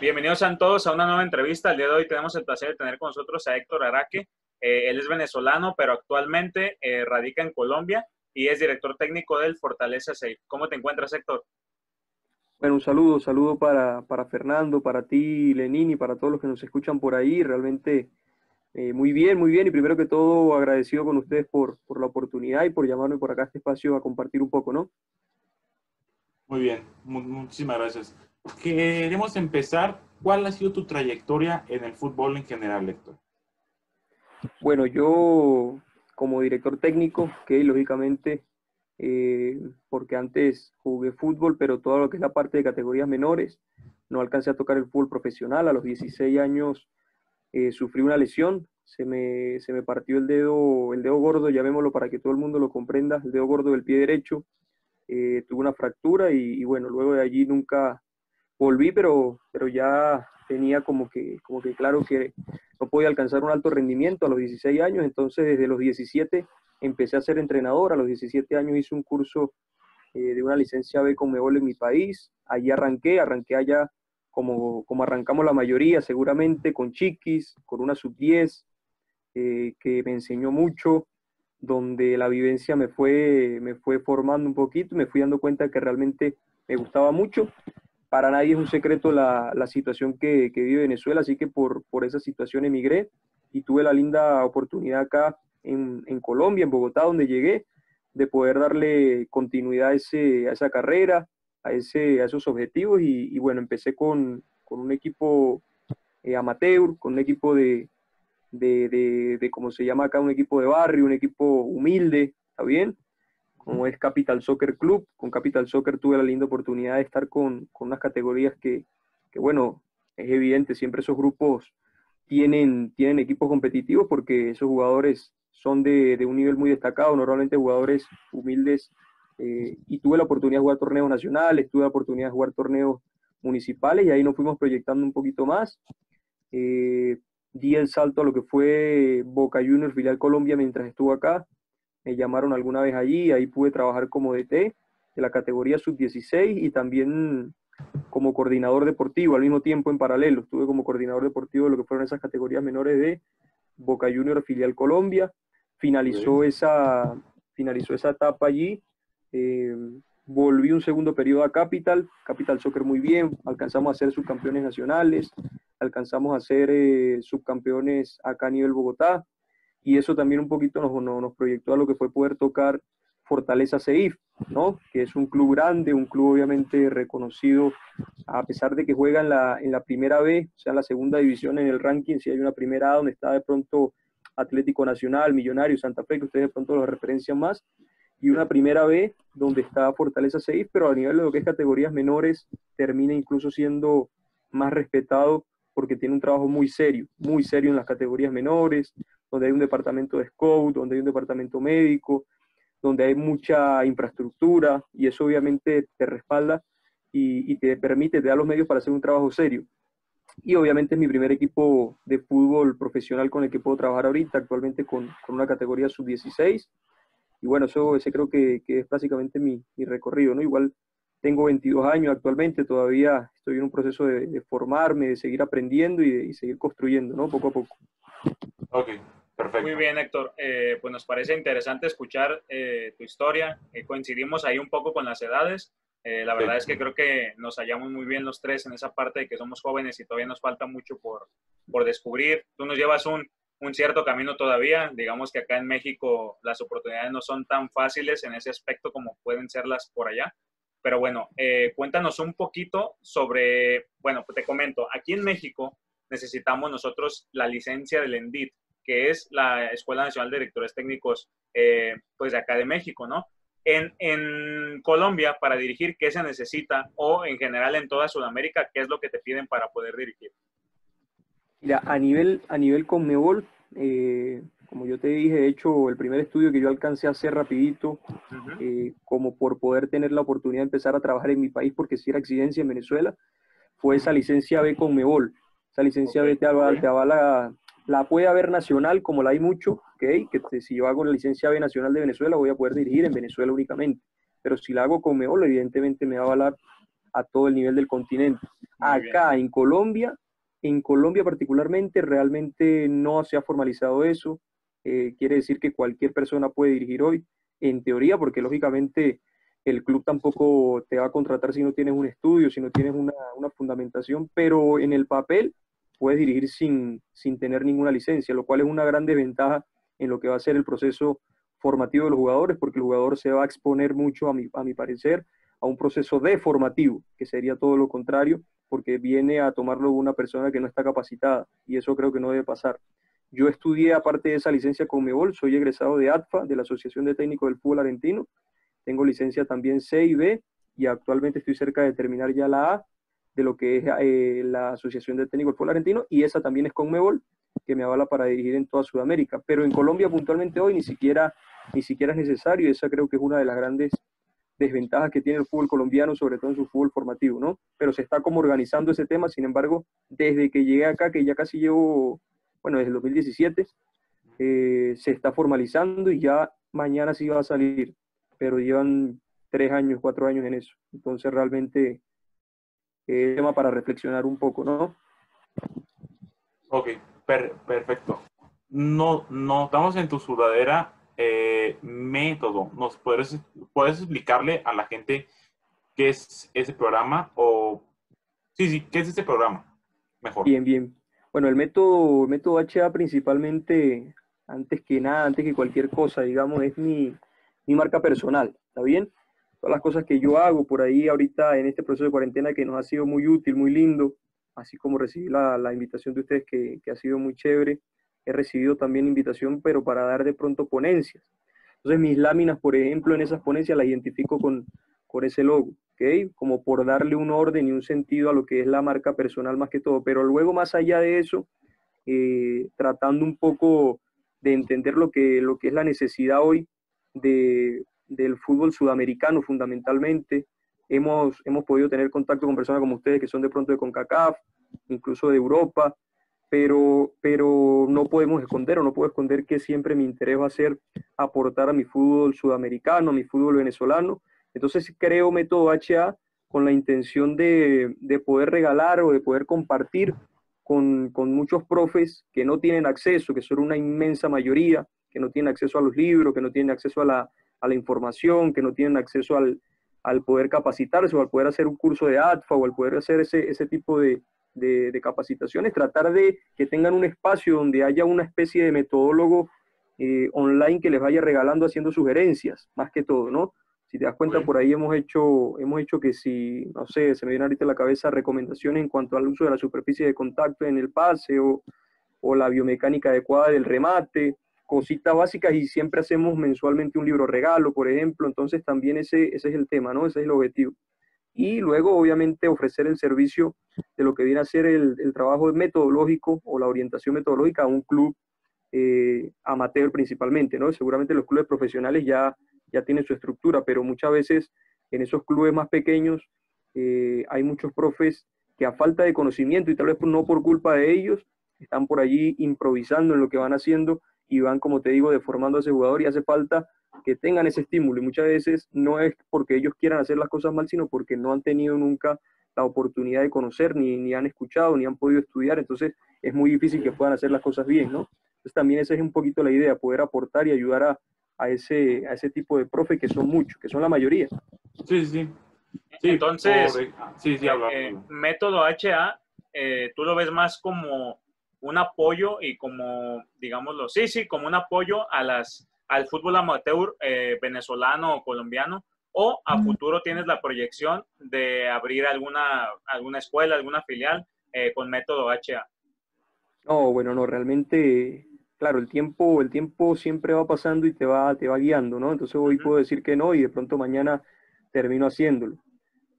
Bienvenidos sean todos a una nueva entrevista. El día de hoy tenemos el placer de tener con nosotros a Héctor Araque. Él es venezolano, pero actualmente radica en Colombia y es director técnico del Fortaleza Safe. ¿Cómo te encuentras, Héctor? Bueno, un saludo para Fernando, para ti, Lenín, y para todos los que nos escuchan por ahí. Realmente muy bien, muy bien. Y primero que todo, agradecido con ustedes por la oportunidad y por llamarme por acá a este espacio a compartir un poco, ¿no? Muy bien, muchísimas gracias. Queremos empezar. ¿Cuál ha sido tu trayectoria en el fútbol en general, Héctor? Bueno, yo como director técnico, que lógicamente, porque antes jugué fútbol, pero todo lo que es la parte de categorías menores, no alcancé a tocar el fútbol profesional. A los 16 años sufrí una lesión, se me partió el dedo gordo, llamémoslo para que todo el mundo lo comprenda, el dedo gordo del pie derecho. Tuve una fractura y bueno, luego de allí nunca volví, pero ya tenía como que claro que no podía alcanzar un alto rendimiento a los 16 años. Entonces desde los 17 empecé a ser entrenador. A los 17 años hice un curso de una licencia B Conmebol en mi país. Allí arranqué allá como arrancamos la mayoría, seguramente con chiquis, con una sub-10, que me enseñó mucho, donde la vivencia me fue formando un poquito, me fui dando cuenta que realmente me gustaba mucho. Para nadie es un secreto la situación que vive Venezuela, así que por esa situación emigré y tuve la linda oportunidad acá en Colombia, en Bogotá, donde llegué, de poder darle continuidad a esa carrera, a esos objetivos. Y bueno, empecé con un equipo amateur, con un equipo de, como se llama acá, un equipo de barrio, un equipo humilde, ¿está bien? Como es Capital Soccer Club. Con Capital Soccer tuve la linda oportunidad de estar con unas categorías que, bueno, es evidente, siempre esos grupos tienen equipos competitivos porque esos jugadores son de un nivel muy destacado, normalmente jugadores humildes, y tuve la oportunidad de jugar torneos nacionales, tuve la oportunidad de jugar torneos municipales y ahí nos fuimos proyectando un poquito más. Eh, Di el salto a lo que fue Boca Juniors, filial Colombia, mientras estuve acá. Me llamaron alguna vez allí, ahí pude trabajar como DT de la categoría sub-16 y también como coordinador deportivo al mismo tiempo en paralelo. Estuve como coordinador deportivo de lo que fueron esas categorías menores de Boca Juniors, filial Colombia. Finalizó esa, finalizó esa etapa allí. eh, Volví un segundo periodo a Capital Soccer muy bien, alcanzamos a ser subcampeones nacionales, alcanzamos a ser subcampeones acá a nivel Bogotá, y eso también un poquito nos proyectó a lo que fue poder tocar Fortaleza CIF, ¿no? Que es un club grande, un club obviamente reconocido, a pesar de que juega en la primera B, o sea, en la segunda división en el ranking. Si hay una primera A donde está de pronto Atlético Nacional, Millonarios, Santa Fe, que ustedes de pronto lo referencian más, y una primera B donde está Fortaleza CIF, pero a nivel de lo que es categorías menores, termina incluso siendo más respetado porque tiene un trabajo muy serio en las categorías menores, donde hay un departamento de scout, donde hay un departamento médico, donde hay mucha infraestructura, y eso obviamente te respalda y te permite, te da los medios para hacer un trabajo serio. Y obviamente es mi primer equipo de fútbol profesional con el que puedo trabajar ahorita, actualmente con una categoría sub-16. Y bueno, ese creo que es básicamente mi recorrido, ¿no? Igual tengo 22 años actualmente, todavía estoy en un proceso de formarme, de seguir aprendiendo y seguir construyendo, ¿no? Poco a poco. Ok, Muy perfecto. bien, Héctor. Pues nos parece interesante escuchar tu historia. Coincidimos ahí un poco con las edades. La Sí. verdad es que creo que nos hallamos muy bien los tres en esa parte de que somos jóvenes y todavía nos falta mucho por descubrir. Tú nos llevas un cierto camino todavía. Digamos que acá en México las oportunidades no son tan fáciles en ese aspecto como pueden serlas por allá. Pero bueno, cuéntanos un poquito sobre, bueno, pues te comento, aquí en México necesitamos nosotros la licencia del ENDIT, que es la Escuela Nacional de Directores Técnicos, pues de acá de México, ¿no? En Colombia, para dirigir, ¿qué se necesita? O en general en toda Sudamérica, ¿qué es lo que te piden para poder dirigir? Mira, a nivel Conmebol, como yo te dije, de hecho, el primer estudio que yo alcancé a hacer rapidito, Uh -huh. como por poder tener la oportunidad de empezar a trabajar en mi país, porque si era exigencia en Venezuela, fue esa licencia B Conmebol. Esa licencia B Okay. te avala, la puede haber nacional, como la hay mucho, ¿okay? Si yo hago la licencia B nacional de Venezuela, voy a poder dirigir en Venezuela únicamente. Pero si la hago Conmebol, evidentemente me va a avalar a todo el nivel del continente. Muy bien. Acá en Colombia particularmente, realmente no se ha formalizado eso. Quiere decir que cualquier persona puede dirigir hoy, en teoría, porque lógicamente el club tampoco te va a contratar si no tienes un estudio, si no tienes una fundamentación, pero en el papel puedes dirigir sin tener ninguna licencia, lo cual es una gran desventaja en lo que va a ser el proceso formativo de los jugadores, porque el jugador se va a exponer mucho, a mi parecer, a un proceso deformativo, que sería todo lo contrario, porque viene a tomarlo una persona que no está capacitada, y eso creo que no debe pasar. Yo estudié, aparte de esa licencia Conmebol, soy egresado de ATFA, de la Asociación de Técnicos del Fútbol Argentino, tengo licencia también C y B, y actualmente estoy cerca de terminar ya la A, de lo que es la Asociación de Técnicos del Fútbol Argentino, y esa también es Conmebol, que me avala para dirigir en toda Sudamérica. Pero en Colombia puntualmente hoy ni siquiera es necesario, y esa creo que es una de las grandes desventajas que tiene el fútbol colombiano, sobre todo en su fútbol formativo, ¿no? Pero se está como organizando ese tema. Sin embargo, desde que llegué acá, que ya casi llevo, bueno, desde el 2017, se está formalizando y ya mañana sí va a salir, pero llevan 3 años, 4 años en eso. Entonces realmente es tema para reflexionar un poco, ¿no? Ok, perfecto. No, notamos en tu sudadera método. ¿Puedes explicarle a la gente qué es ese programa? O sí, ¿qué es ese programa? Mejor. Bien, bien. Bueno, el método HA principalmente, antes que nada, antes que cualquier cosa, digamos, es mi marca personal, ¿está bien? Todas las cosas que yo hago por ahí ahorita en este proceso de cuarentena que nos ha sido muy útil, muy lindo, así como recibí la invitación de ustedes que ha sido muy chévere, he recibido también invitación, pero para dar de pronto ponencias. Entonces mis láminas, por ejemplo, en esas ponencias las identifico con ese logo, ¿ok? Como por darle un orden y un sentido a lo que es la marca personal más que todo. Pero luego, más allá de eso, tratando un poco de entender lo que es la necesidad hoy del fútbol sudamericano fundamentalmente. Hemos podido tener contacto con personas como ustedes que son de pronto de CONCACAF, incluso de Europa, pero no podemos esconder o no puedo esconder que siempre mi interés va a ser aportar a mi fútbol sudamericano, a mi fútbol venezolano. Entonces creo Método HA con la intención de poder regalar o de poder compartir con muchos profes que no tienen acceso, que son una inmensa mayoría, que no tienen acceso a los libros, que no tienen acceso a la información, que no tienen acceso al poder capacitarse o al poder hacer un curso de ATFA o al poder hacer ese tipo de capacitaciones, tratar de que tengan un espacio donde haya una especie de metodólogo online que les vaya regalando, haciendo sugerencias, más que todo, ¿no? Si te das cuenta, por ahí hemos hecho que si, no sé, se me viene ahorita a la cabeza recomendaciones en cuanto al uso de la superficie de contacto en el pase o la biomecánica adecuada del remate, cositas básicas, y siempre hacemos mensualmente un libro regalo, por ejemplo. Entonces también ese es el tema, ¿no? Ese es el objetivo. Y luego, obviamente, ofrecer el servicio de lo que viene a ser el trabajo metodológico o la orientación metodológica a un club amateur principalmente, ¿no? Seguramente los clubes profesionales ya tienen su estructura, pero muchas veces en esos clubes más pequeños hay muchos profes que a falta de conocimiento y tal vez no por culpa de ellos, están por allí improvisando en lo que van haciendo y van, como te digo, deformando a ese jugador, y hace falta que tengan ese estímulo. Y muchas veces no es porque ellos quieran hacer las cosas mal, sino porque no han tenido nunca la oportunidad de conocer, ni han escuchado, ni han podido estudiar. Entonces es muy difícil que puedan hacer las cosas bien, ¿no? Entonces también esa es un poquito la idea, poder aportar y ayudar a ese tipo de profe, que son muchos, que son la mayoría. Sí. Entonces, Método HA, tú lo ves más como un apoyo y como, digámoslo, como un apoyo al fútbol amateur venezolano o colombiano, o a futuro tienes la proyección de abrir alguna escuela, alguna filial con Método HA. No, bueno, no, realmente, claro, el tiempo siempre va pasando y te va guiando, ¿no? Entonces hoy puedo decir que no y de pronto mañana termino haciéndolo,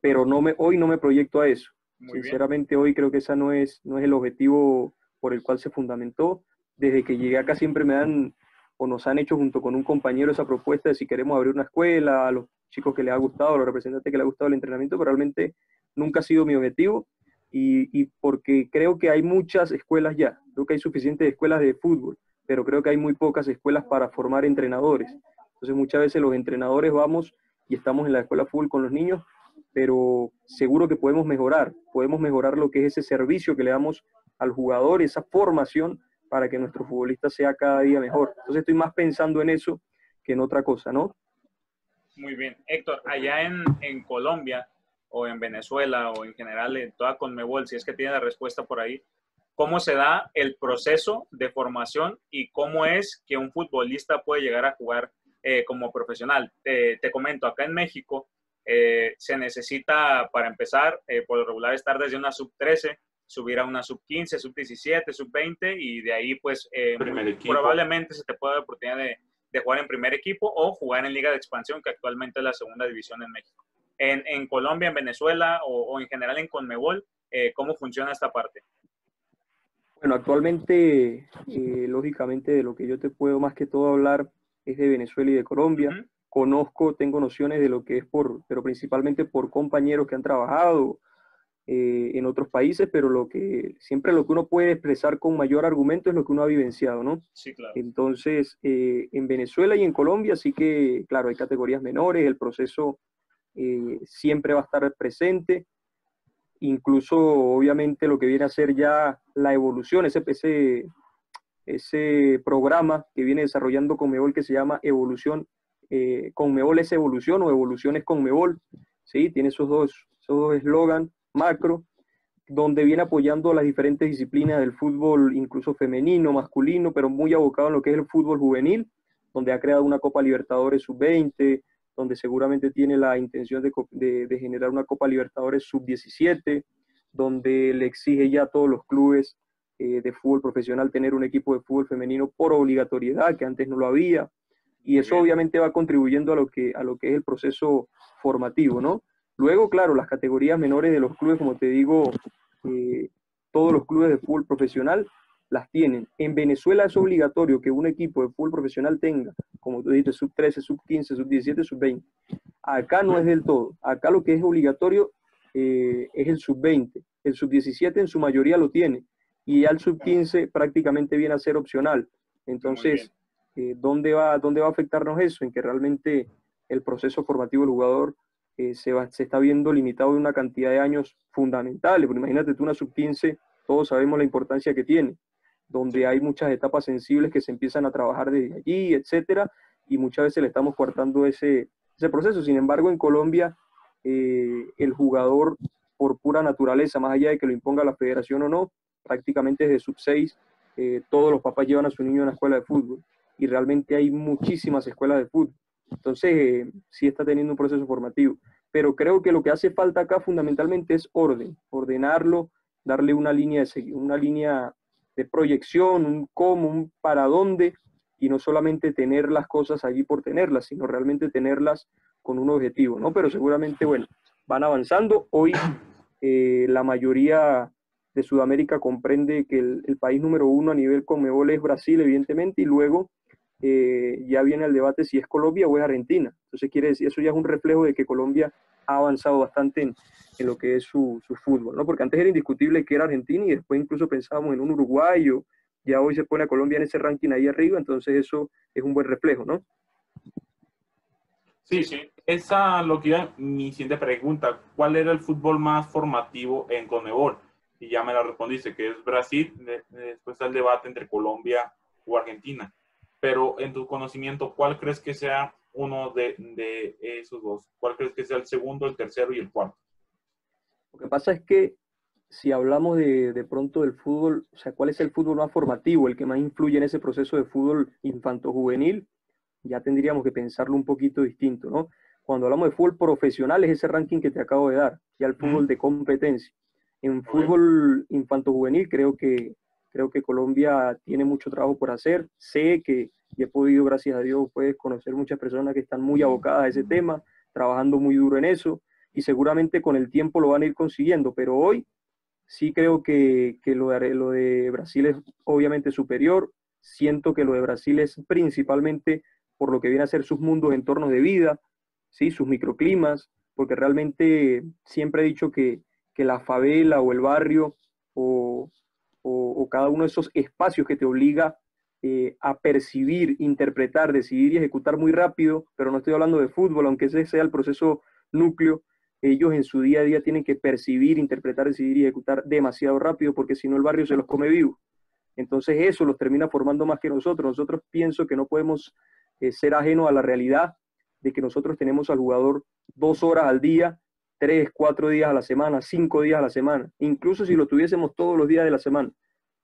pero hoy no me proyecto a eso. Muy Sinceramente, hoy creo que ese no es el objetivo por el cual se fundamentó. Desde que llegué acá siempre nos han hecho junto con un compañero esa propuesta de si queremos abrir una escuela, a los chicos que les ha gustado, a los representantes que les ha gustado el entrenamiento, pero realmente nunca ha sido mi objetivo. Y porque creo que hay muchas escuelas ya, creo que hay suficientes escuelas de fútbol, pero creo que hay muy pocas escuelas para formar entrenadores. Entonces muchas veces los entrenadores vamos y estamos en la escuela de fútbol con los niños, pero seguro que podemos mejorar lo que es ese servicio que le damos al jugador, esa formación para que nuestro futbolista sea cada día mejor. Entonces estoy más pensando en eso que en otra cosa, ¿no? Muy bien. Héctor, allá en Colombia o en Venezuela o en general en toda Conmebol, si es que tiene la respuesta por ahí, ¿cómo se da el proceso de formación y cómo es que un futbolista puede llegar a jugar como profesional? Te comento, acá en México se necesita, para empezar, por lo regular estar desde una sub-13, subir a una sub-15, sub-17, sub-20 y de ahí pues probablemente se te pueda dar la oportunidad de jugar en primer equipo o jugar en Liga de Expansión, que actualmente es la segunda división en México. En Colombia, en Venezuela o en general en Conmebol, ¿cómo funciona esta parte? Bueno, actualmente, lógicamente, de lo que yo te puedo más que todo hablar es de Venezuela y de Colombia. Tengo nociones de lo que es pero principalmente por compañeros que han trabajado en otros países, pero siempre lo que uno puede expresar con mayor argumento es lo que uno ha vivenciado, ¿no? Sí, claro. Entonces, en Venezuela y en Colombia sí que, claro, hay categorías menores, el proceso siempre va a estar presente, incluso obviamente lo que viene a ser ya la evolución, ese programa que viene desarrollando Conmebol que se llama Evolución, Conmebol es evolución o evolución es Conmebol, ¿sí? Tiene esos dos eslogan macro, donde viene apoyando las diferentes disciplinas del fútbol, incluso femenino, masculino, pero muy abocado en lo que es el fútbol juvenil, donde ha creado una Copa Libertadores sub-20, donde seguramente tiene la intención de generar una Copa Libertadores sub-17, donde le exige ya a todos los clubes de fútbol profesional tener un equipo de fútbol femenino por obligatoriedad, que antes no lo había, y eso obviamente va contribuyendo a lo que es el proceso formativo, ¿no? Luego, claro, las categorías menores de los clubes, como te digo, todos los clubes de fútbol profesional las tienen. En Venezuela es obligatorio que un equipo de fútbol profesional tenga, como tú dijiste, sub-13, sub-15, sub-17, sub-20. Acá no es del todo. Acá lo que es obligatorio es el sub-20. El sub-17 en su mayoría lo tiene. Y ya el sub-15 prácticamente viene a ser opcional. Entonces, ¿dónde va a afectarnos eso? En que realmente el proceso formativo del jugador se está viendo limitado de una cantidad de años fundamentales. Porque imagínate tú una sub-15, todos sabemos la importancia que tiene, donde hay muchas etapas sensibles que se empiezan a trabajar desde allí, etcétera, y muchas veces le estamos cortando ese proceso. Sin embargo, en Colombia, el jugador, por pura naturaleza, más allá de que lo imponga la federación o no, prácticamente desde sub-6, todos los papás llevan a su niño a una escuela de fútbol, y realmente hay muchísimas escuelas de fútbol. Entonces, sí está teniendo un proceso formativo. Pero creo que lo que hace falta acá fundamentalmente es ordenarlo, darle una línea de proyección, un cómo, un para dónde, y no solamente tener las cosas allí por tenerlas, sino realmente tenerlas con un objetivo, ¿no? Pero seguramente, bueno, van avanzando. Hoy la mayoría de Sudamérica comprende que el país número uno a nivel Conmebol es Brasil, evidentemente, y luego ya viene el debate si es Colombia o es Argentina. Entonces quiere decir, eso ya es un reflejo de que Colombia ha avanzado bastante en lo que es su fútbol, ¿no? Porque antes era indiscutible que era Argentina y después incluso pensábamos en un uruguayo, ya hoy se pone a Colombia en ese ranking ahí arriba, entonces eso es un buen reflejo, ¿no? Sí, sí. Esa lo que iba mi siguiente pregunta. ¿Cuál era el fútbol más formativo en Conmebol? Y ya me la respondiste, que es Brasil, después está el debate entre Colombia o Argentina. Pero en tu conocimiento, ¿cuál crees que sea uno de esos dos? ¿Cuál crees que sea el segundo, el tercero y el cuarto? Lo que pasa es que si hablamos de pronto del fútbol, o sea, ¿cuál es el fútbol más formativo, el que más influye en ese proceso de fútbol infanto-juvenil? Ya tendríamos que pensarlo un poquito distinto, ¿no? Cuando hablamos de fútbol profesional es ese ranking que te acabo de dar, ya el fútbol de competencia. En fútbol infanto-juvenil creo que Colombia tiene mucho trabajo por hacer. Sé que y he podido, gracias a Dios, puedes conocer muchas personas que están muy abocadas a ese tema, trabajando muy duro en eso, y seguramente con el tiempo lo van a ir consiguiendo, pero hoy sí creo que lo de Brasil es obviamente superior. Siento que lo de Brasil es principalmente por lo que viene a ser sus mundos, entornos de vida, ¿sí? Sus microclimas, porque realmente siempre he dicho que la favela o el barrio o cada uno de esos espacios que te obliga a percibir, interpretar, decidir y ejecutar muy rápido, pero no estoy hablando de fútbol, aunque ese sea el proceso núcleo, ellos en su día a día tienen que percibir, interpretar, decidir y ejecutar demasiado rápido, porque si no el barrio se los come vivos. Entonces eso los termina formando más que nosotros. Nosotros pienso que no podemos ser ajenos a la realidad de que nosotros tenemos al jugador 2 horas al día, 3, 4 días a la semana, 5 días a la semana. Incluso si lo tuviésemos todos los días de la semana,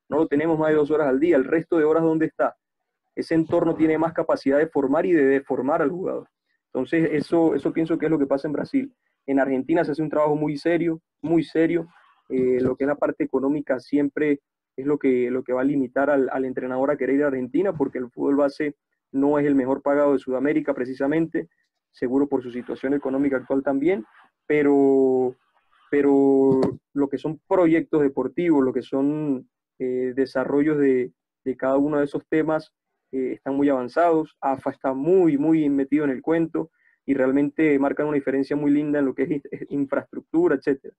no lo tenemos más de 2 horas al día. El resto de horas, ¿dónde está? Ese entorno tiene más capacidad de formar y de deformar al jugador. Entonces eso pienso que es lo que pasa en Brasil. En Argentina se hace un trabajo muy serio, muy serio. Lo que es la parte económica siempre es lo que va a limitar al entrenador a querer ir a Argentina, porque el fútbol base no es el mejor pagado de Sudamérica precisamente, seguro por su situación económica actual también, pero lo que son proyectos deportivos, lo que son desarrollos de cada uno de esos temas están muy avanzados. AFA está muy, muy metido en el cuento y realmente marcan una diferencia muy linda en lo que es infraestructura, etcétera.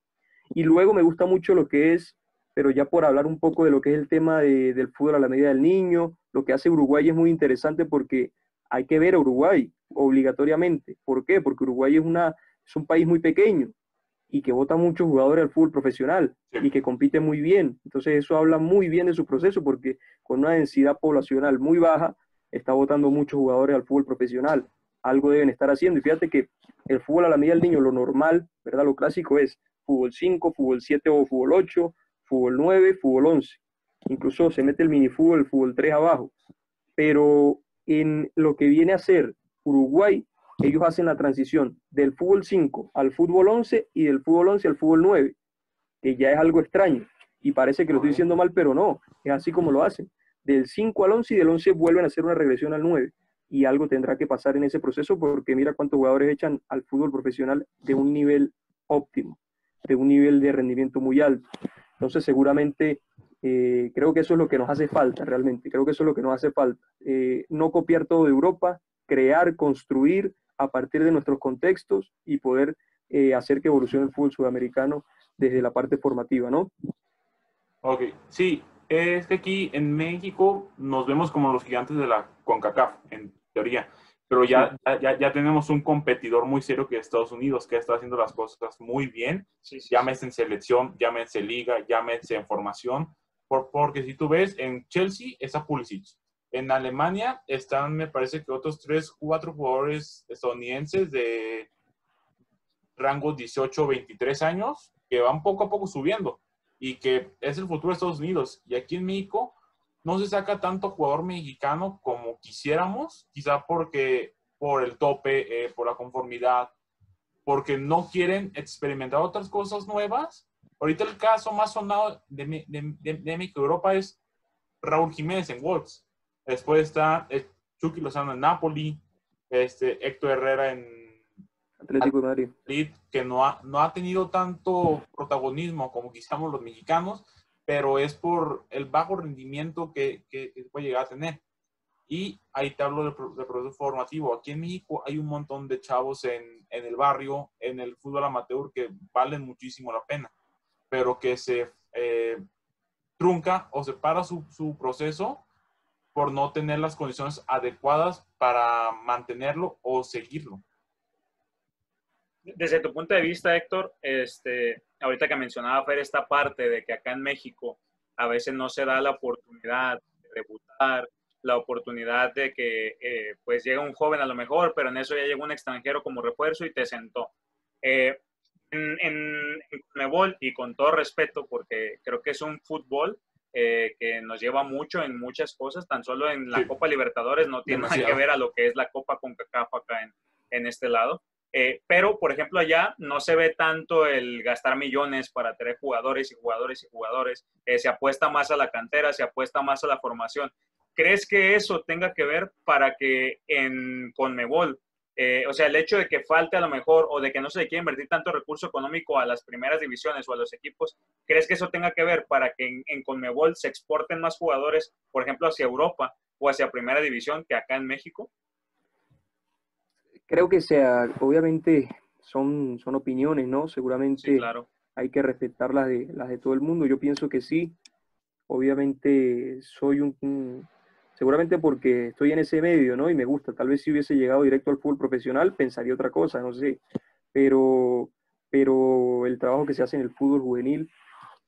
Y luego me gusta mucho lo que es, pero ya por hablar un poco de lo que es el tema del fútbol a la medida del niño, lo que hace Uruguay es muy interesante porque hay que ver a Uruguay obligatoriamente. ¿Por qué? Porque Uruguay es un país muy pequeño y que vota muchos jugadores al fútbol profesional y que compite muy bien. Entonces eso habla muy bien de su proceso porque con una densidad poblacional muy baja está votando muchos jugadores al fútbol profesional. Algo deben estar haciendo. Y fíjate que el fútbol a la medida del niño, lo normal, ¿verdad? Lo clásico es fútbol 5, fútbol 7 o fútbol 8, fútbol 9, fútbol 11. Incluso se mete el minifútbol, el fútbol 3 abajo. Pero en lo que viene a ser Uruguay, ellos hacen la transición del fútbol 5 al fútbol 11 y del fútbol 11 al fútbol 9, que ya es algo extraño. Y parece que lo estoy diciendo mal, pero no, es así como lo hacen. Del 5 al 11 y del 11 vuelven a hacer una regresión al 9. Y algo tendrá que pasar en ese proceso porque mira cuántos jugadores echan al fútbol profesional de un nivel óptimo, de un nivel de rendimiento muy alto. Entonces seguramente creo que eso es lo que nos hace falta realmente, creo que eso es lo que nos hace falta. No copiar todo de Europa, crear, construir a partir de nuestros contextos y poder hacer que evolucione el fútbol sudamericano desde la parte formativa, ¿no? Ok, sí, es que aquí en México nos vemos como los gigantes de la CONCACAF, en teoría, pero ya tenemos un competidor muy serio que es Estados Unidos, que está haciendo las cosas muy bien, llámese en selección, llámese en liga, llámese en formación, porque si tú ves, en Chelsea está Pulisic, en Alemania están, me parece que otros 3, 4 jugadores estadounidenses de rango 18, 23 años, que van poco a poco subiendo y que es el futuro de Estados Unidos. Y aquí en México no se saca tanto jugador mexicano como quisiéramos, quizá porque por el tope, por la conformidad, porque no quieren experimentar otras cosas nuevas. Ahorita el caso más sonado de México Europa es Raúl Jiménez en Wolves. Después está Chucky Lozano en Napoli, Héctor Herrera en Atlético de Madrid, que no ha tenido tanto protagonismo como quisiéramos los mexicanos, pero es por el bajo rendimiento que puede llegar a tener. Y ahí te hablo del proceso formativo. Aquí en México hay un montón de chavos en el barrio, en el fútbol amateur, que valen muchísimo la pena, pero que se trunca o se para su proceso por no tener las condiciones adecuadas para mantenerlo o seguirlo. Desde tu punto de vista, Héctor, ahorita que mencionaba Fer esta parte de que acá en México a veces no se da la oportunidad de debutar, la oportunidad de que pues llegue un joven a lo mejor, pero en eso ya llegó un extranjero como refuerzo y te sentó. En Conmebol, y con todo respeto, porque creo que es un fútbol que nos lleva mucho en muchas cosas, tan solo en la Copa Libertadores no tiene nada que ver a lo que es la Copa CONCACAF acá en este lado. Pero, por ejemplo, allá no se ve tanto el gastar millones para tener jugadores y jugadores y jugadores. Se apuesta más a la cantera, se apuesta más a la formación. ¿Crees que eso tenga que ver para que en Conmebol, o sea, el hecho de que falte a lo mejor o de que no se le quiera invertir tanto recurso económico a las primeras divisiones o a los equipos, ¿crees que eso tenga que ver para que en Conmebol se exporten más jugadores, por ejemplo, hacia Europa o hacia primera división que acá en México? Creo que obviamente son opiniones, ¿no? Seguramente sí, claro. Hay que respetar las de todo el mundo. Yo pienso que sí. Obviamente seguramente porque estoy en ese medio, ¿no? Y me gusta. Tal vez si hubiese llegado directo al fútbol profesional pensaría otra cosa, no sé. Pero pero el trabajo que se hace en el fútbol juvenil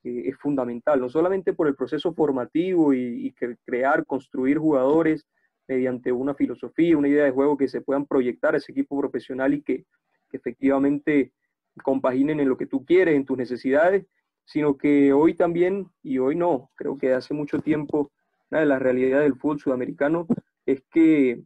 es fundamental, no solamente por el proceso formativo y crear, construir jugadores mediante una filosofía, una idea de juego que se puedan proyectar a ese equipo profesional y que efectivamente compaginen en lo que tú quieres, en tus necesidades, sino que hoy también, y hoy no, creo que hace mucho tiempo, una de las realidades del fútbol sudamericano es que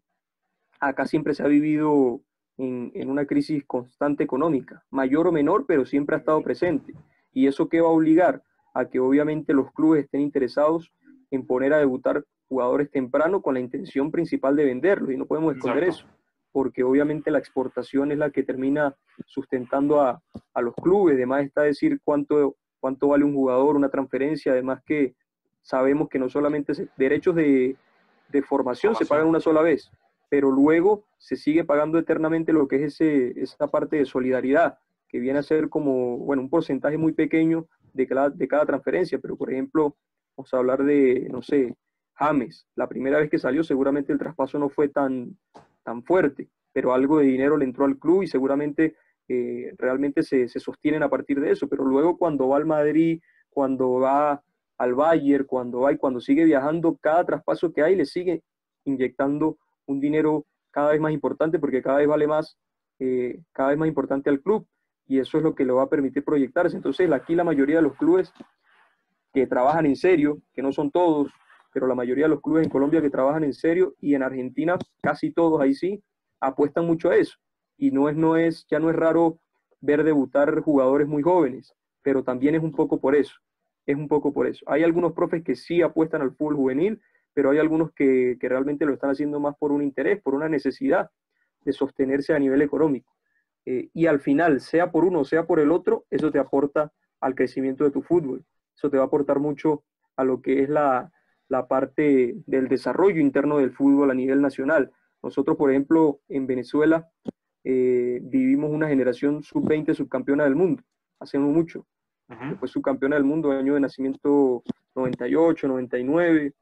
acá siempre se ha vivido en una crisis constante económica, mayor o menor, pero siempre ha estado presente. ¿Y eso qué va a obligar? A que obviamente los clubes estén interesados en poner a debutar jugadores temprano con la intención principal de venderlos, y no podemos esconder eso, porque obviamente la exportación es la que termina sustentando a los clubes. Además está decir cuánto vale un jugador, una transferencia, además que sabemos que no solamente derechos de formación se pagan una sola vez, pero luego se sigue pagando eternamente lo que es esa parte de solidaridad, que viene a ser como, bueno, un porcentaje muy pequeño de cada transferencia, pero por ejemplo, vamos a hablar de, no sé, James, la primera vez que salió seguramente el traspaso no fue tan fuerte, pero algo de dinero le entró al club y seguramente realmente se sostienen a partir de eso, pero luego cuando va al Madrid, cuando va al Bayern, cuando sigue viajando, cada traspaso que hay le sigue inyectando un dinero cada vez más importante porque cada vez vale más, cada vez más importante al club, y eso es lo que le va a permitir proyectarse. Entonces aquí la mayoría de los clubes que trabajan en serio, que no son todos, pero la mayoría de los clubes en Colombia que trabajan en serio, y en Argentina casi todos ahí sí, apuestan mucho a eso. Y ya no es raro ver debutar jugadores muy jóvenes, pero también es un poco por eso. Es un poco por eso. Hay algunos profes que sí apuestan al fútbol juvenil, pero hay algunos que realmente lo están haciendo más por un interés, por una necesidad de sostenerse a nivel económico. Y al final, sea por uno o sea por el otro, eso te aporta al crecimiento de tu fútbol. Eso te va a aportar mucho a lo que es la parte del desarrollo interno del fútbol a nivel nacional. Nosotros, por ejemplo, en Venezuela vivimos una generación sub-20 subcampeona del mundo, hace no mucho. Que fue subcampeona del mundo, año de nacimiento 98, 99.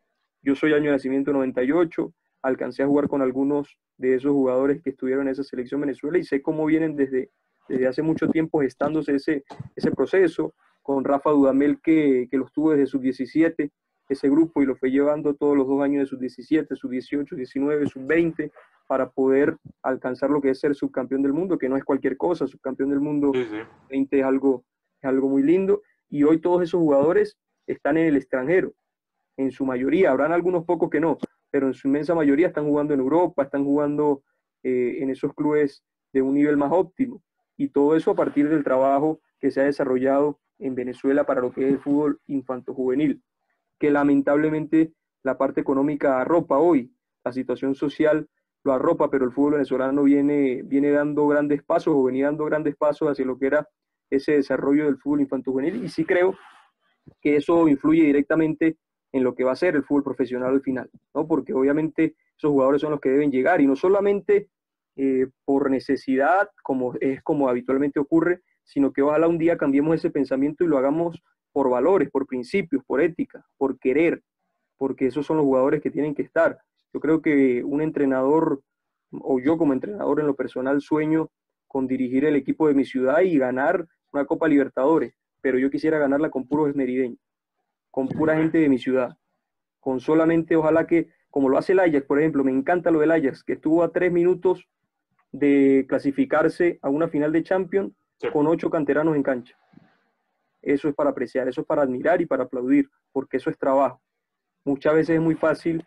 Yo soy año de nacimiento 98. Alcancé a jugar con algunos de esos jugadores que estuvieron en esa selección Venezuela y sé cómo vienen desde hace mucho tiempo gestándose ese proceso, con Rafa Dudamel que los tuvo desde sub-17, ese grupo, y lo fue llevando todos los 2 años de sub-17, sub-18, 19, sub-20, para poder alcanzar lo que es ser subcampeón del mundo, que no es cualquier cosa. Subcampeón del mundo 20 es algo muy lindo, y hoy todos esos jugadores están en el extranjero, en su mayoría. Habrán algunos pocos que no, pero en su inmensa mayoría están jugando en Europa, están jugando en esos clubes de un nivel más óptimo, y todo eso a partir del trabajo que se ha desarrollado en Venezuela para lo que es el fútbol infanto-juvenil, que lamentablemente la parte económica arropa hoy, la situación social lo arropa, pero el fútbol venezolano viene dando grandes pasos, o venía dando grandes pasos hacia lo que era ese desarrollo del fútbol infanto-juvenil, y sí creo que eso influye directamente en lo que va a ser el fútbol profesional al final, ¿no? Porque obviamente esos jugadores son los que deben llegar, y no solamente por necesidad, como habitualmente ocurre, sino que ojalá un día cambiemos ese pensamiento y lo hagamos por valores, por principios, por ética, por querer, porque esos son los jugadores que tienen que estar. Yo creo que un entrenador, o yo como entrenador en lo personal, sueño con dirigir el equipo de mi ciudad y ganar una Copa Libertadores, pero yo quisiera ganarla con puros esmerideños, con pura gente de mi ciudad, con solamente, ojalá que, como lo hace el Ajax, por ejemplo, me encanta lo del Ajax, que estuvo a 3 minutos de clasificarse a una final de Champions con 8 canteranos en cancha. Eso es para apreciar, eso es para admirar y para aplaudir, porque eso es trabajo. Muchas veces es muy fácil,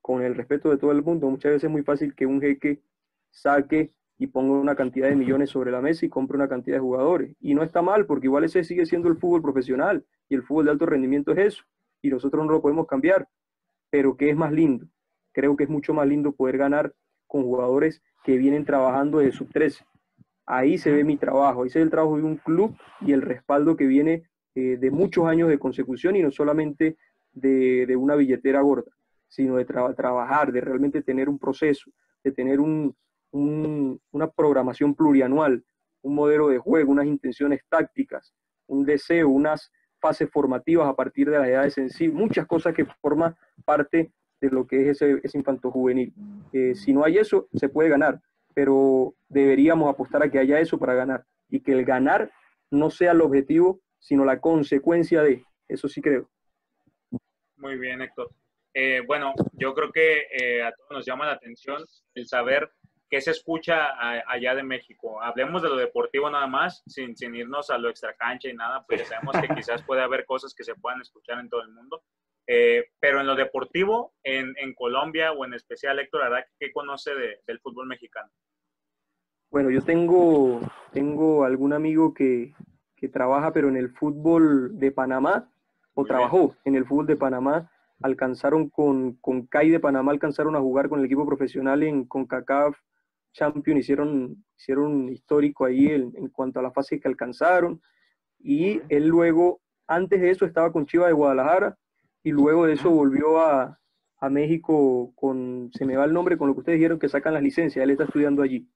con el respeto de todo el mundo, muchas veces es muy fácil que un jeque saque y ponga una cantidad de millones sobre la mesa y compre una cantidad de jugadores. Y no está mal, porque igual ese sigue siendo el fútbol profesional, y el fútbol de alto rendimiento es eso, y nosotros no lo podemos cambiar. Pero ¿qué es más lindo? Creo que es mucho más lindo poder ganar con jugadores que vienen trabajando desde sub-13. Ahí se ve mi trabajo, ahí se ve el trabajo de un club y el respaldo que viene de muchos años de consecución, y no solamente de una billetera gorda, sino de trabajar, de realmente tener un proceso, de tener una programación plurianual, un modelo de juego, unas intenciones tácticas, un deseo, unas fases formativas a partir de las edades sensibles, muchas cosas que forman parte de lo que es ese infanto juvenil. Si no hay eso, se puede ganar, pero deberíamos apostar a que haya eso para ganar, y que el ganar no sea el objetivo, sino la consecuencia de, eso sí creo. Muy bien, Héctor. Bueno, yo creo que a todos nos llama la atención el saber qué se escucha allá de México. Hablemos de lo deportivo nada más, sin irnos a lo extracancha y nada, porque sabemos que quizás puede haber cosas que se puedan escuchar en todo el mundo. Pero en lo deportivo, en Colombia o en especial, Héctor Araque, ¿qué conoce del fútbol mexicano? Bueno, yo tengo algún amigo que trabaja, pero en el fútbol de Panamá, o Muy trabajó bien. en el fútbol de Panamá, alcanzaron con CAI de Panamá, alcanzaron a jugar con el equipo profesional en CONCACAF Champions, hicieron histórico ahí en cuanto a la fase que alcanzaron, y él luego, antes de eso estaba con Chivas de Guadalajara, y luego de eso volvió a México se me va el nombre, con lo que ustedes dijeron que sacan las licencias, él está estudiando allí.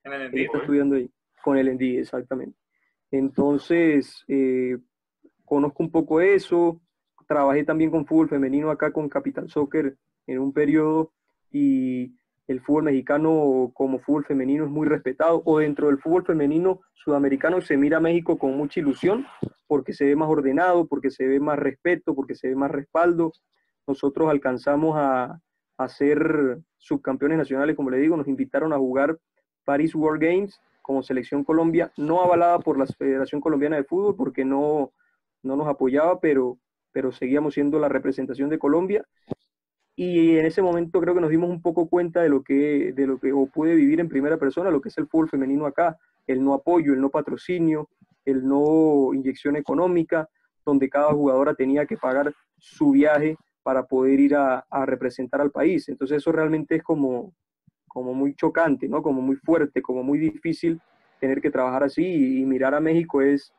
¿En el Él Endid? está estudiando ahí, con el ENDI, exactamente. Entonces, conozco un poco eso. Trabajé también con fútbol femenino acá con Capital Soccer en un periodo, y el fútbol mexicano como fútbol femenino es muy respetado. O dentro del fútbol femenino sudamericano se mira a México con mucha ilusión porque se ve más ordenado, porque se ve más respeto, porque se ve más respaldo. Nosotros alcanzamos a ser subcampeones nacionales, como le digo, nos invitaron a jugar Paris World Games como selección Colombia, no avalada por la Federación Colombiana de Fútbol porque no nos apoyaba, pero seguíamos siendo la representación de Colombia. Y en ese momento creo que nos dimos un poco cuenta de lo que o pude vivir en primera persona, lo que es el fútbol femenino acá, el no apoyo, el no patrocinio, el no inyección económica, donde cada jugadora tenía que pagar su viaje para poder ir a representar al país. Entonces eso realmente es como muy chocante, ¿no? Como muy fuerte, como muy difícil tener que trabajar así, y mirar a México es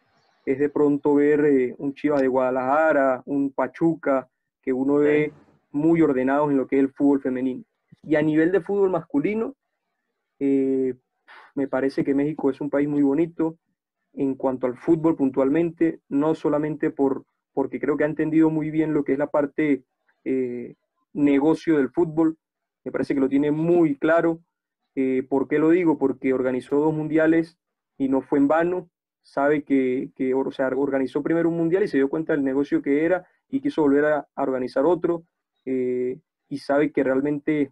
de pronto ver un Chivas de Guadalajara, un Pachuca, que uno ve muy ordenados en lo que es el fútbol femenino. Y a nivel de fútbol masculino, me parece que México es un país muy bonito en cuanto al fútbol puntualmente, no solamente porque creo que ha entendido muy bien lo que es la parte negocio del fútbol, me parece que lo tiene muy claro. ¿Por qué lo digo? Porque organizó 2 mundiales y no fue en vano. Sabe o sea, organizó primero un mundial y se dio cuenta del negocio que era y quiso volver a organizar otro. Y sabe que realmente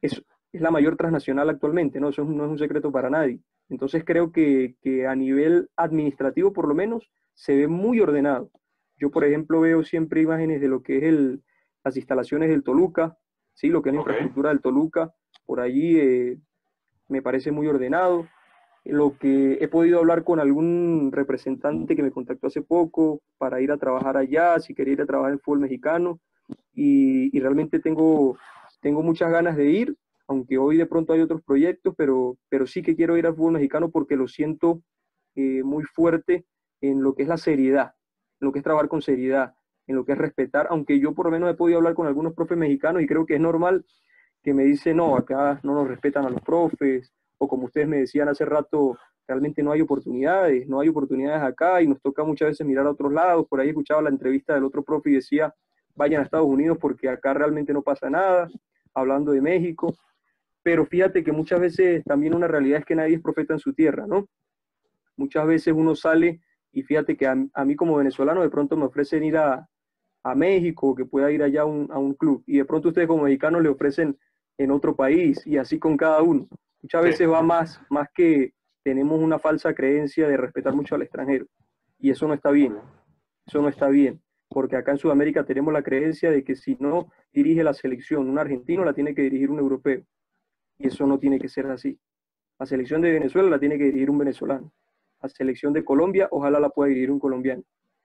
es la mayor transnacional actualmente, ¿no? Eso no es un secreto para nadie. Entonces creo que a nivel administrativo, por lo menos, se ve muy ordenado. Yo, por ejemplo, veo siempre imágenes de lo que es las instalaciones del Toluca, ¿sí? Lo que es la infraestructura del Toluca. Por allí me parece muy ordenado. Lo que he podido hablar con algún representante que me contactó hace poco para ir a trabajar allá, si quería ir a trabajar en fútbol mexicano, y realmente tengo muchas ganas de ir, aunque hoy de pronto hay otros proyectos, pero sí que quiero ir al fútbol mexicano porque lo siento muy fuerte en lo que es la seriedad, en lo que es trabajar con seriedad, en lo que es respetar, aunque yo por lo menos he podido hablar con algunos profes mexicanos y creo que es normal que me dicen, no, acá no nos respetan a los profes, o como ustedes me decían hace rato, realmente no hay oportunidades acá y nos toca muchas veces mirar a otros lados. Por ahí escuchaba la entrevista del otro profe y decía, vayan a Estados Unidos porque acá realmente no pasa nada, hablando de México. Pero fíjate que muchas veces también una realidad es que nadie es profeta en su tierra, ¿no? Muchas veces uno sale y fíjate que a mí como venezolano de pronto me ofrecen ir a México, que pueda ir allá a un club, y de pronto ustedes como mexicanos le ofrecen en otro país, y así con cada uno. Muchas veces va más que tenemos una falsa creencia de respetar mucho al extranjero, y eso no está bien, porque acá en Sudamérica tenemos la creencia de que si no dirige la selección un argentino, la tiene que dirigir un europeo, y eso no tiene que ser así. La selección de Venezuela la tiene que dirigir un venezolano. La selección de Colombia, ojalá la pueda dirigir un colombiano.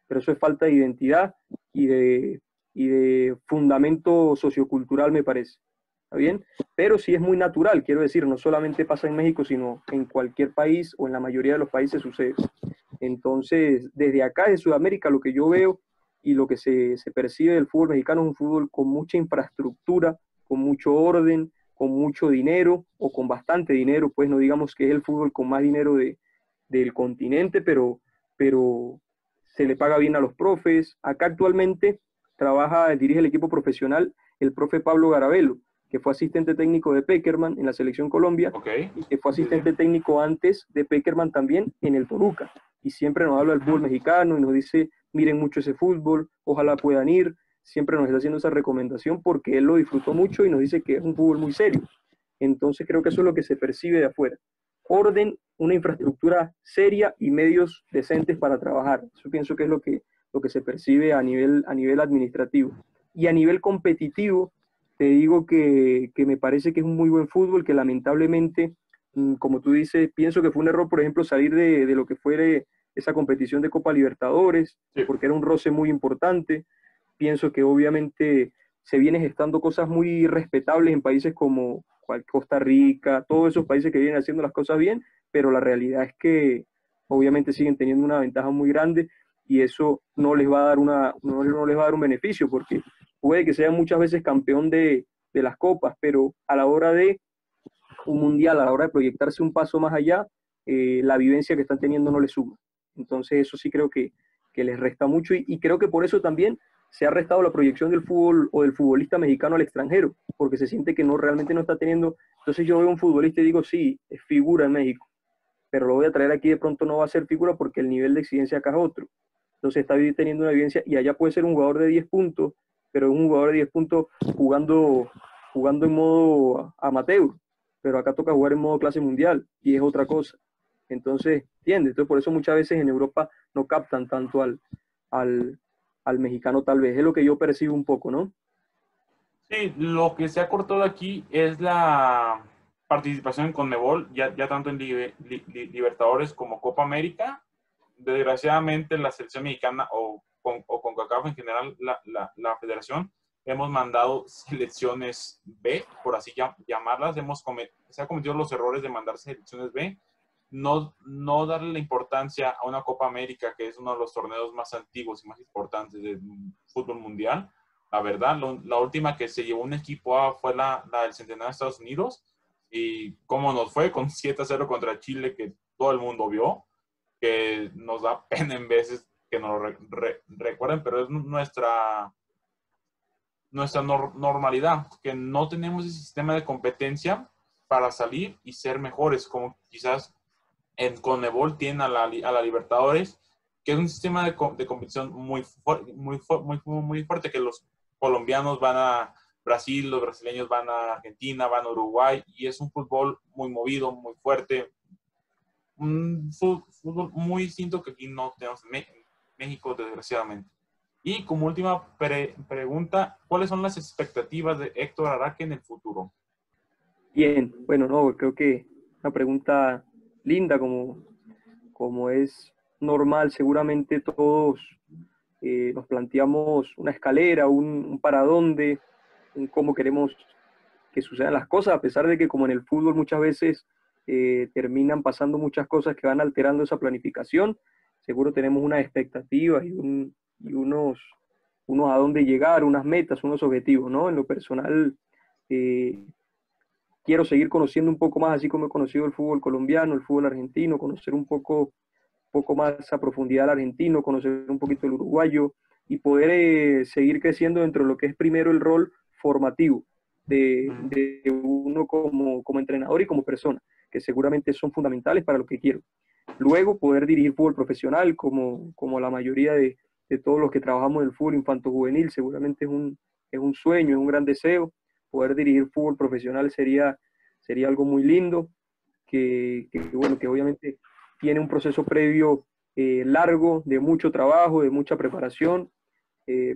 Pero eso es falta de identidad y de fundamento sociocultural, me parece. ¿Está bien? Pero sí es muy natural, quiero decir, no solamente pasa en México, sino en cualquier país o en la mayoría de los países sucede. Entonces, desde acá, de Sudamérica, lo que yo veo y lo que se percibe del fútbol mexicano es un fútbol con mucha infraestructura, con mucho orden, con mucho dinero o con bastante dinero, pues no digamos que es el fútbol con más dinero del continente, pero se le paga bien a los profes. Acá actualmente dirige el equipo profesional el profe Pablo Garabelo, que fue asistente técnico de Pekerman en la Selección Colombia, y que fue asistente técnico antes de Pekerman también en el Toluca. y siempre nos habla del fútbol mexicano y nos dice, miren mucho ese fútbol, ojalá puedan ir, siempre nos está haciendo esa recomendación porque él lo disfrutó mucho y nos dice que es un fútbol muy serio. Entonces creo que eso es lo que se percibe de afuera. Orden, una infraestructura seria y medios decentes para trabajar. Eso pienso que es lo que se percibe a nivel administrativo. Y a nivel competitivo, te digo que me parece que es un muy buen fútbol, que lamentablemente, como tú dices, pienso que fue un error, por ejemplo, salir de lo que fue esa competición de Copa Libertadores, Sí. porque era un roce muy importante. Pienso que obviamente se vienen gestando cosas muy respetables en países como Costa Rica, todos esos países que vienen haciendo las cosas bien, pero la realidad es que obviamente siguen teniendo una ventaja muy grande y eso no les va a dar no les va a dar un beneficio, porque puede que sean muchas veces campeón de las copas, pero a la hora de un mundial, a la hora de proyectarse un paso más allá, la vivencia que están teniendo no les suma. Entonces eso sí creo que les resta mucho y creo que por eso también se ha restado la proyección del fútbol o del futbolista mexicano al extranjero, porque se siente que realmente no está teniendo. Entonces yo veo un futbolista y digo, sí, es figura en México, pero lo voy a traer aquí, de pronto no va a ser figura porque el nivel de exigencia acá es otro. Entonces está teniendo una vivencia y allá puede ser un jugador de 10 puntos, pero es un jugador de 10 puntos jugando en modo amateur, pero acá toca jugar en modo clase mundial y es otra cosa. Entonces, ¿entiendes? Entonces por eso muchas veces en Europa no captan tanto al mexicano tal vez. Es lo que yo percibo un poco, ¿no? Sí, lo que se ha cortado aquí es la participación en CONMEBOL, ya tanto en Libertadores como Copa América. Desgraciadamente la selección mexicana o CONCACAF en general, la federación, hemos mandado selecciones B, por así llamarlas, se ha cometido los errores de mandar selecciones B, no darle la importancia a una Copa América, que es uno de los torneos más antiguos y más importantes del fútbol mundial. La verdad, la última que se llevó un equipo A fue la del Centenario de Estados Unidos, y cómo nos fue con 7-0 contra Chile, que todo el mundo vio, que nos da pena en veces que nos recuerden, pero es nuestra normalidad, que no tenemos ese sistema de competencia para salir y ser mejores, como quizás en CONMEBOL tienen a la Libertadores, que es un sistema de competición muy fuerte, que los colombianos van a Brasil, los brasileños van a Argentina, van a Uruguay, y es un fútbol muy movido, muy fuerte, un fútbol muy distinto que aquí no tenemos en México, desgraciadamente. Y como última pregunta, ¿cuáles son las expectativas de Héctor Araque en el futuro? Bien, bueno, no, creo que una pregunta linda, como es normal, seguramente todos nos planteamos una escalera, un para dónde, un cómo queremos que sucedan las cosas, a pesar de que como en el fútbol muchas veces terminan pasando muchas cosas que van alterando esa planificación, seguro tenemos unas expectativas y unos a dónde llegar, unas metas, unos objetivos, ¿no? En lo personal, quiero seguir conociendo un poco más, así como he conocido el fútbol colombiano, el fútbol argentino, conocer un poco más a profundidad al argentino, conocer un poquito el uruguayo y poder seguir creciendo dentro de lo que es primero el rol formativo de uno como entrenador y como persona, que seguramente son fundamentales para lo que quiero. Luego poder dirigir fútbol profesional como la mayoría de todos los que trabajamos en el fútbol infanto-juvenil, seguramente es un sueño, es un gran deseo. Poder dirigir fútbol profesional sería algo muy lindo, bueno, que obviamente tiene un proceso previo largo, de mucho trabajo, de mucha preparación,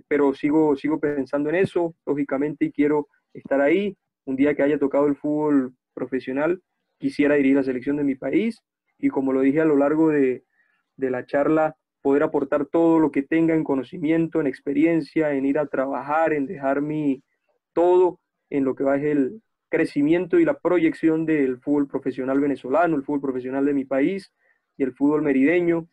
pero sigo pensando en eso, lógicamente, y quiero estar ahí. Un día que haya tocado el fútbol profesional, quisiera dirigir la selección de mi país, y como lo dije a lo largo de la charla, poder aportar todo lo que tenga en conocimiento, en experiencia, en ir a trabajar, en dejar todo en lo que va es el crecimiento y la proyección del fútbol profesional venezolano, el fútbol profesional de mi país y el fútbol merideño,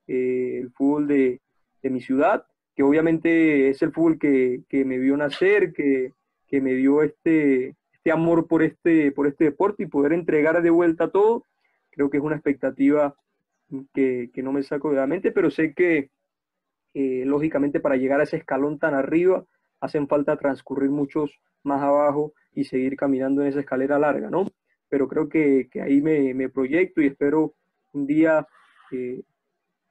el fútbol de mi ciudad, que obviamente es el fútbol que me vio nacer, que me dio este amor por este deporte y poder entregar de vuelta todo, creo que es una expectativa que no me saco de la mente, pero sé que lógicamente para llegar a ese escalón tan arriba hacen falta transcurrir muchos más abajo y seguir caminando en esa escalera larga, ¿no? Pero creo que ahí me proyecto y espero un día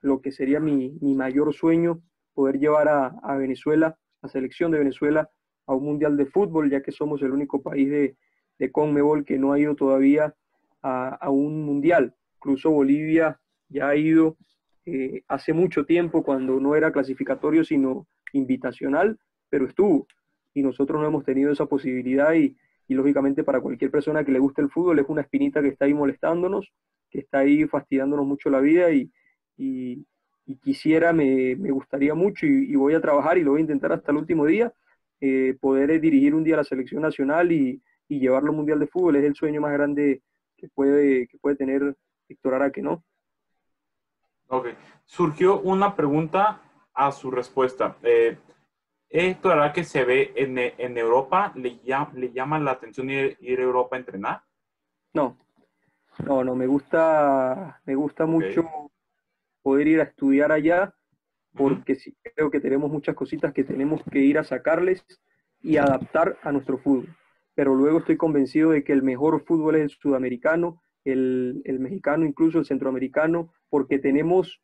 lo que sería mi mayor sueño, poder llevar a Venezuela, a selección de Venezuela, a un mundial de fútbol, ya que somos el único país de CONMEBOL que no ha ido todavía a un mundial. Incluso Bolivia ya ha ido hace mucho tiempo, cuando no era clasificatorio, sino invitacional, pero estuvo. Y nosotros no hemos tenido esa posibilidad y lógicamente para cualquier persona que le guste el fútbol es una espinita que está ahí molestándonos, que está ahí fastidiándonos mucho la vida y quisiera, me gustaría mucho y voy a trabajar y lo voy a intentar hasta el último día, poder dirigir un día a la selección nacional y llevarlo al Mundial de Fútbol. Es el sueño más grande que puede tener Héctor Araque, ¿no? Ok. Surgió una pregunta a su respuesta. Héctor Araque se ve en Europa, ¿le llama la atención ir a Europa a entrenar? No, no, me gusta Ok. mucho poder ir a estudiar allá, Ujú. porque sí creo que tenemos muchas cositas que tenemos que ir a sacarles y adaptar a nuestro fútbol. Pero luego estoy convencido de que el mejor fútbol es el sudamericano, el mexicano, incluso el centroamericano, porque tenemos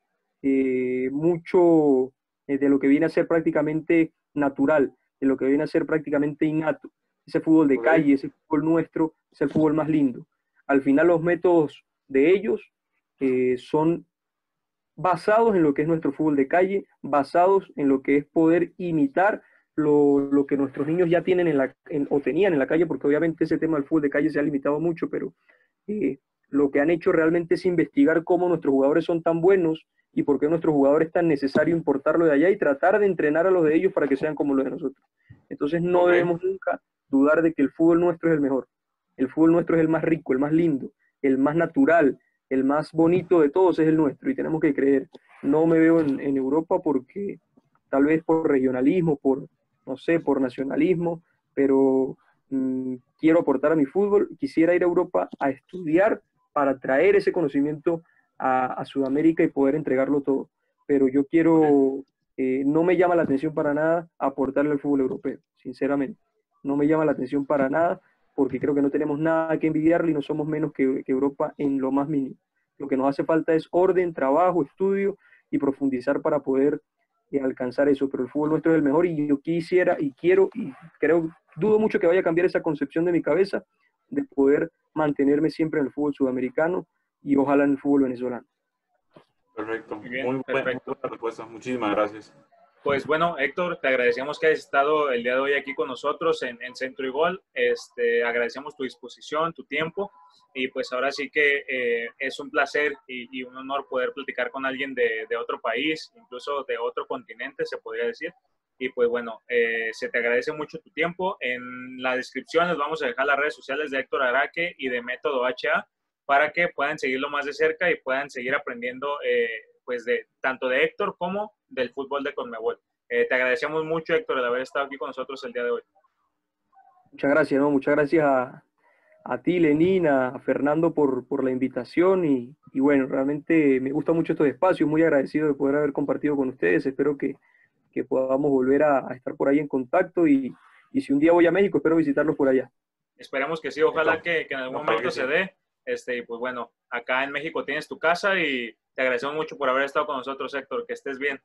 mucho de lo que viene a ser prácticamente natural, de lo que viene a ser prácticamente innato. Ese fútbol de Ok. calle, ese fútbol nuestro, es el fútbol más lindo. Al final los métodos de ellos son basados en lo que es nuestro fútbol de calle, basados en lo que es poder imitar lo que nuestros niños ya tienen o tenían en la calle, porque obviamente ese tema del fútbol de calle se ha limitado mucho, pero eh, lo que han hecho realmente es investigar cómo nuestros jugadores son tan buenos y por qué nuestros jugadores es tan necesario importarlo de allá y tratar de entrenar a los de ellos para que sean como los de nosotros. Entonces no Ok. debemos nunca dudar de que el fútbol nuestro es el mejor. El fútbol nuestro es el más rico, el más lindo, el más natural, el más bonito de todos es el nuestro y tenemos que creer. No me veo en Europa porque tal vez por regionalismo, no sé, por nacionalismo, pero quiero aportar a mi fútbol. Quisiera ir a Europa a estudiar para traer ese conocimiento a Sudamérica y poder entregarlo todo. Pero yo Ok. quiero, no me llama la atención para nada aportarle al fútbol europeo, sinceramente. No me llama la atención para nada porque creo que no tenemos nada que envidiarle y no somos menos que Europa en lo más mínimo. Lo que nos hace falta es orden, trabajo, estudio y profundizar para poder alcanzar eso. Pero el fútbol nuestro es el mejor y yo quisiera y quiero y creo, dudo mucho que vaya a cambiar esa concepción de mi cabeza de poder mantenerme siempre en el fútbol sudamericano y ojalá en el fútbol venezolano. Perfecto. Muy bien, Muy perfecto. buena respuesta. Muchísimas gracias. Pues bueno, Héctor, te agradecemos que hayas estado el día de hoy aquí con nosotros en Centro y Gol. Agradecemos tu disposición, tu tiempo y pues ahora sí que es un placer y un honor poder platicar con alguien de otro país, incluso de otro continente, se podría decir. Y pues bueno, se te agradece mucho tu tiempo. En la descripción les vamos a dejar las redes sociales de Héctor Araque y de Método HA para que puedan seguirlo más de cerca y puedan seguir aprendiendo pues tanto de Héctor como del fútbol de CONMEBOL. Te agradecemos mucho, Héctor, de haber estado aquí con nosotros el día de hoy. Muchas gracias, ¿no? Muchas gracias a ti, Lenín, a Fernando por la invitación y bueno, realmente me gusta mucho estos espacios, muy agradecido de poder haber compartido con ustedes, espero que podamos volver a estar por ahí en contacto y si un día voy a México, espero visitarlos por allá. Esperemos que sí, ojalá Perfecto. que en algún Ojalá que momento se sí. dé. Y pues bueno, acá en México tienes tu casa y te agradecemos mucho por haber estado con nosotros, Héctor, que estés bien.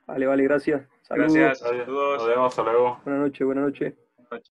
Vale, vale, gracias. Saludos. Gracias, Gracias. Nos saludos. vemos. Hasta luego. Buenas noches, buenas noches. Buenas noches.